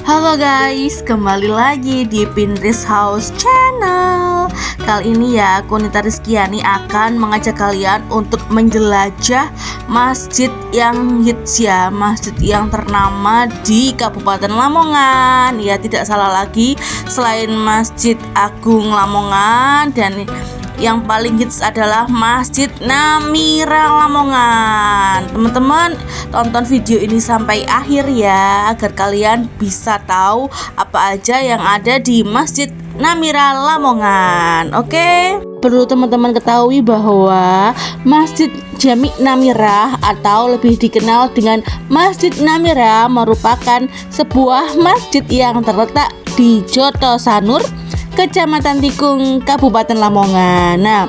Halo guys, kembali lagi di Pinterest House Channel. Kali ini ya, aku Nita Rizkyani akan mengajak kalian untuk menjelajah masjid yang hits ya, masjid yang ternama di Kabupaten Lamongan. Ya, tidak salah lagi, selain Masjid Agung Lamongan, dan yang paling hits adalah Masjid Namira Lamongan. Teman-teman, tonton video ini sampai akhir ya, agar kalian bisa tahu apa aja yang ada di Masjid Namira Lamongan. Oke? Perlu teman-teman ketahui bahwa Masjid Jami Namira atau lebih dikenal dengan Masjid Namira merupakan sebuah masjid yang terletak di Joto Sanur, Kecamatan Tikung, Kabupaten Lamongan. Nah,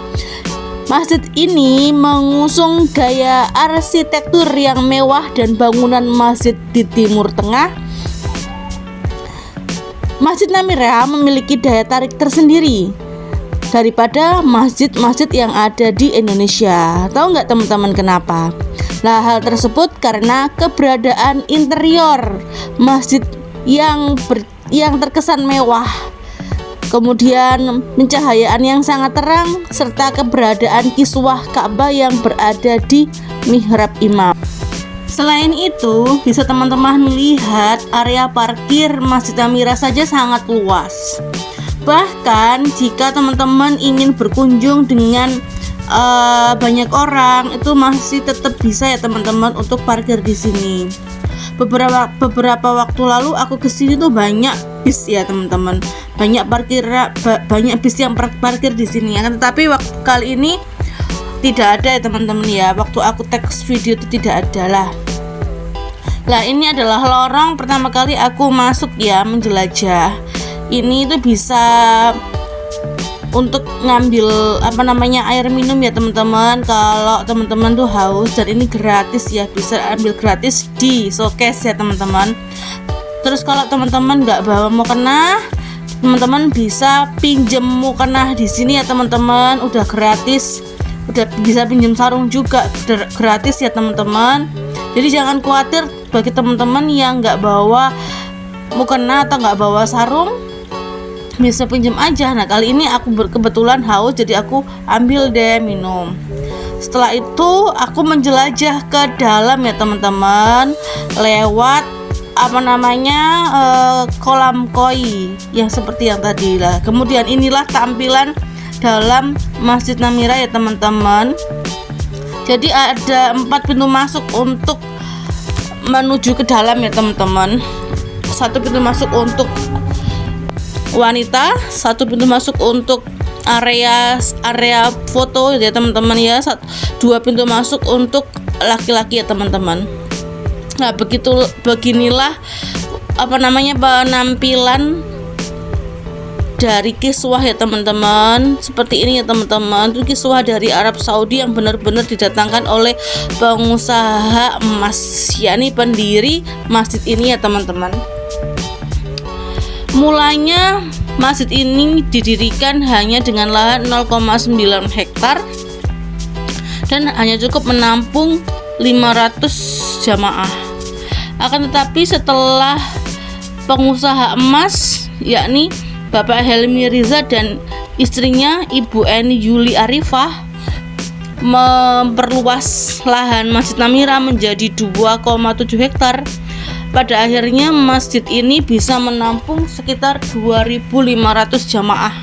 masjid ini mengusung gaya arsitektur yang mewah dan bangunan masjid di Timur Tengah. Masjid Namira memiliki daya tarik tersendiri daripada masjid-masjid yang ada di Indonesia. Tahu nggak teman-teman kenapa? Nah, hal tersebut karena keberadaan interior masjid yang terkesan mewah, kemudian pencahayaan yang sangat terang, serta keberadaan kiswah Ka'bah yang berada di mihrab imam. Selain itu, bisa teman-teman melihat area parkir Masjid Namira saja sangat luas. Bahkan jika teman-teman ingin berkunjung dengan banyak orang, itu masih tetap bisa ya teman-teman untuk parkir di sini. Beberapa waktu lalu aku kesini tuh banyak bis ya teman-teman, banyak bis yang parkir di sini ya kan. Tetapi waktu kali ini tidak ada ya teman-teman ya, waktu aku teks video itu tidak ada lah. Lah, ini adalah lorong pertama kali aku masuk ya, menjelajah. Ini tuh bisa untuk ngambil air minum ya teman-teman. Kalau teman-teman tuh haus, dan ini gratis ya, bisa ambil gratis di showcase ya teman-teman. Terus kalau teman-teman nggak bawa mukena, teman-teman bisa pinjem mukena di sini ya teman-teman, udah gratis. Udah bisa pinjem sarung juga gratis ya teman-teman. Jadi jangan khawatir bagi teman-teman yang nggak bawa mukena atau nggak bawa sarung, bisa pinjam aja. Nah, kali ini aku kebetulan haus, jadi aku ambil deh minum. Setelah itu aku menjelajah ke dalam ya teman-teman, lewat kolam koi yang seperti yang tadi lah. Kemudian inilah tampilan dalam Masjid Namira ya teman-teman. Jadi ada 4 pintu masuk untuk menuju ke dalam ya teman-teman. 1 pintu masuk untuk wanita, 1 pintu masuk untuk area foto ya teman-teman ya, 2 pintu masuk untuk laki-laki ya teman-teman. Nah, beginilah penampilan dari kiswah ya teman-teman. Seperti ini ya teman-teman, itu kiswah dari Arab Saudi yang benar-benar didatangkan oleh pengusaha emas, yakni pendiri masjid ini ya teman-teman. Mulanya masjid ini didirikan hanya dengan lahan 0,9 hektar dan hanya cukup menampung 500 jamaah. Akan tetapi setelah pengusaha emas, yakni Bapak Helmi Riza dan istrinya Ibu Eni Yuli Arifah, memperluas lahan Masjid Namira menjadi 2,7 hektar. Pada akhirnya masjid ini bisa menampung sekitar 2.500 jamaah.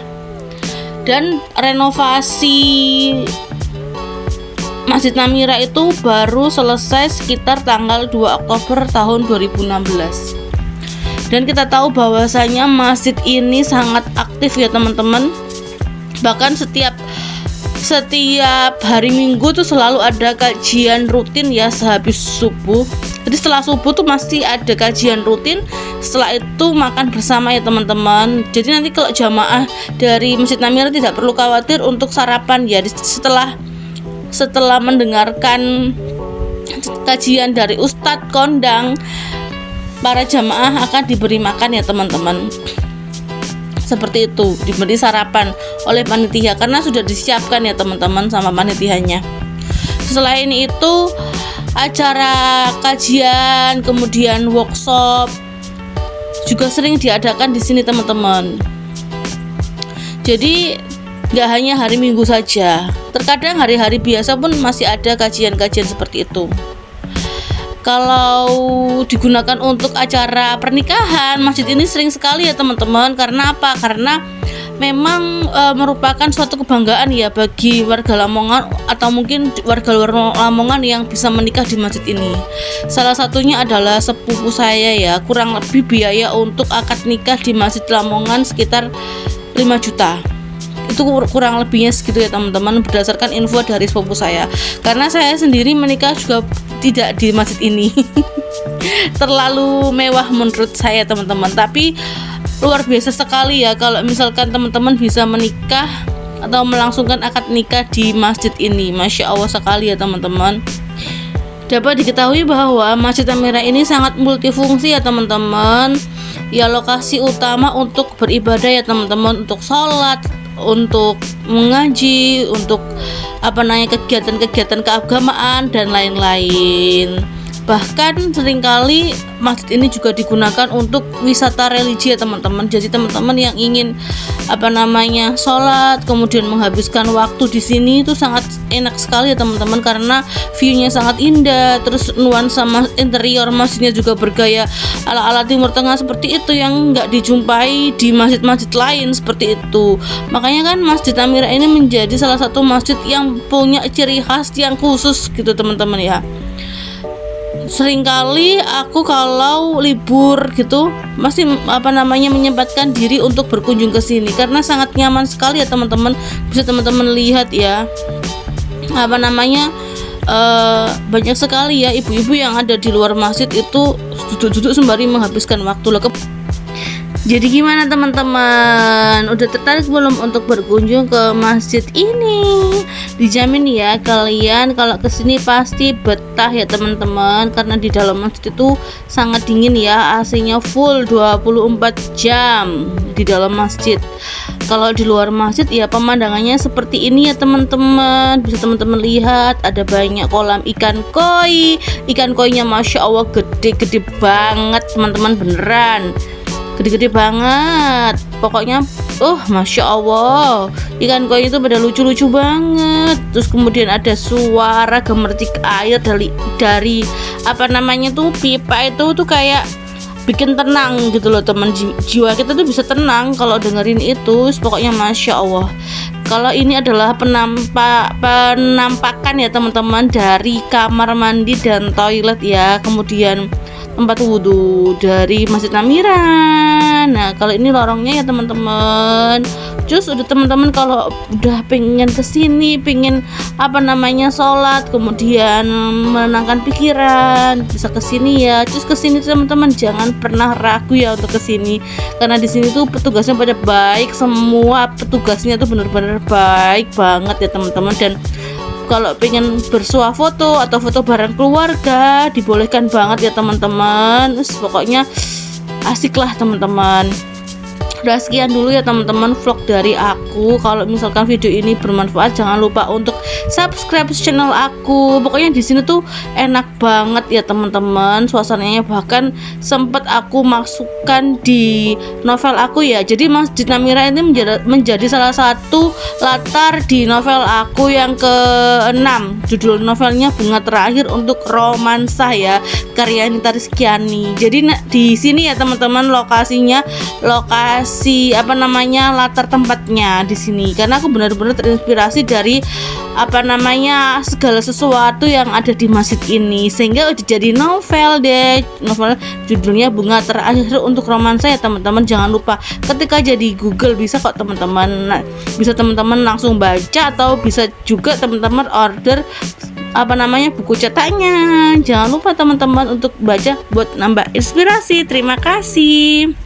Dan renovasi Masjid Namira itu baru selesai sekitar tanggal 2 Oktober tahun 2016. Dan kita tahu bahwasanya masjid ini sangat aktif ya teman-teman. Bahkan setiap hari Minggu tuh selalu ada kajian rutin ya sehabis subuh. Jadi setelah subuh tuh masih ada kajian rutin. Setelah itu makan bersama ya teman-teman. Jadi nanti kalau jamaah dari Masjid Namira tidak perlu khawatir untuk sarapan ya. Setelah mendengarkan kajian dari Ustadz kondang, para jamaah akan diberi makan ya teman-teman. Seperti itu, diberi sarapan oleh panitia karena sudah disiapkan ya teman-teman sama panitianya. Selain itu, acara kajian, kemudian workshop juga sering diadakan di sini teman-teman. Jadi nggak hanya hari Minggu saja, terkadang hari-hari biasa pun masih ada kajian-kajian seperti itu. Kalau digunakan untuk acara pernikahan, masjid ini sering sekali ya teman-teman. Karena apa? Karena memang merupakan suatu kebanggaan ya bagi warga Lamongan atau mungkin warga luar Lamongan yang bisa menikah di masjid ini. Salah satunya adalah sepupu saya ya, kurang lebih biaya untuk akad nikah di masjid Lamongan sekitar 5 juta. Itu kurang lebihnya segitu ya teman-teman, berdasarkan info dari sepupu saya. Karena saya sendiri menikah juga tidak di masjid ini. Terlalu mewah menurut saya teman-teman, tapi luar biasa sekali ya kalau misalkan teman-teman bisa menikah atau melangsungkan akad nikah di masjid ini. Masya Allah sekali ya teman-teman. Dapat diketahui bahwa Masjid Amira ini sangat multifungsi ya teman-teman. Ya, lokasi utama untuk beribadah ya teman-teman, untuk sholat, untuk mengaji, untuk kegiatan-kegiatan keagamaan dan lain-lain. Bahkan seringkali masjid ini juga digunakan untuk wisata religi ya teman-teman. Jadi teman-teman yang ingin sholat kemudian menghabiskan waktu di sini itu sangat enak sekali ya teman-teman, karena view-nya sangat indah. Terus nuansa interior masjidnya juga bergaya ala-ala Timur Tengah seperti itu yang nggak dijumpai di masjid-masjid lain seperti itu. Makanya kan Masjid Amira ini menjadi salah satu masjid yang punya ciri khas yang khusus gitu teman-teman ya. Seringkali aku kalau libur gitu masih menyempatkan diri untuk berkunjung ke sini karena sangat nyaman sekali ya teman-teman. Bisa teman-teman lihat ya, banyak sekali ya ibu-ibu yang ada di luar masjid itu duduk-duduk sembari menghabiskan waktu. Jadi gimana teman-teman? Udah tertarik belum untuk berkunjung ke masjid ini? Dijamin ya kalian kalau kesini pasti betah ya teman-teman, karena di dalam masjid itu sangat dingin ya, AC-nya full 24 jam di dalam masjid. Kalau di luar masjid ya pemandangannya seperti ini ya teman-teman. Bisa teman-teman lihat ada banyak kolam ikan koi. Ikan koinya Masya Allah gede-gede banget teman-teman, beneran gede-gede banget. Pokoknya Masya Allah, ikan koi itu pada lucu-lucu banget. Terus kemudian ada suara gemercik air dari pipa itu tuh kayak bikin tenang gitu loh teman. Jiwa kita tuh bisa tenang kalau dengerin itu. Pokoknya Masya Allah. Kalau ini adalah penampakan ya teman-teman dari kamar mandi dan toilet ya, kemudian tempat wudhu dari Masjid Amira. Nah kalau ini lorongnya ya teman-teman. Terus udah teman-teman kalau udah pengen kesini, pengen sholat, kemudian menenangkan pikiran, bisa kesini ya. Terus kesini teman-teman jangan pernah ragu ya untuk kesini, karena di sini tuh petugasnya pada baik, semua petugasnya tuh benar-benar baik banget ya teman-teman. Dan kalau pengen bersuah foto atau foto bareng keluarga dibolehkan banget ya teman-teman. Pokoknya asik lah teman-teman. Udah sekian dulu ya teman-teman vlog dari aku. Kalau misalkan video ini bermanfaat, jangan lupa untuk subscribe channel aku. Pokoknya di sini tuh enak banget ya teman-teman suasananya, bahkan sempat aku masukkan di novel aku ya. Jadi Masjid Amira ini menjadi salah satu latar di novel aku yang ke-6. Judul novelnya Bunga Terakhir untuk Romansa ya, karya Nita Rizkyani. Jadi di sini ya teman-teman lokasinya, latar tempatnya di sini, karena aku benar-benar terinspirasi dari segala sesuatu yang ada di masjid ini, sehingga udah jadi novel judulnya Bunga Terakhir untuk Romansa ya teman-teman. Jangan lupa ketika jadi Google bisa kok teman-teman, bisa teman-teman langsung baca atau bisa juga teman-teman order buku cetaknya. Jangan lupa teman-teman untuk baca buat nambah inspirasi. Terima kasih.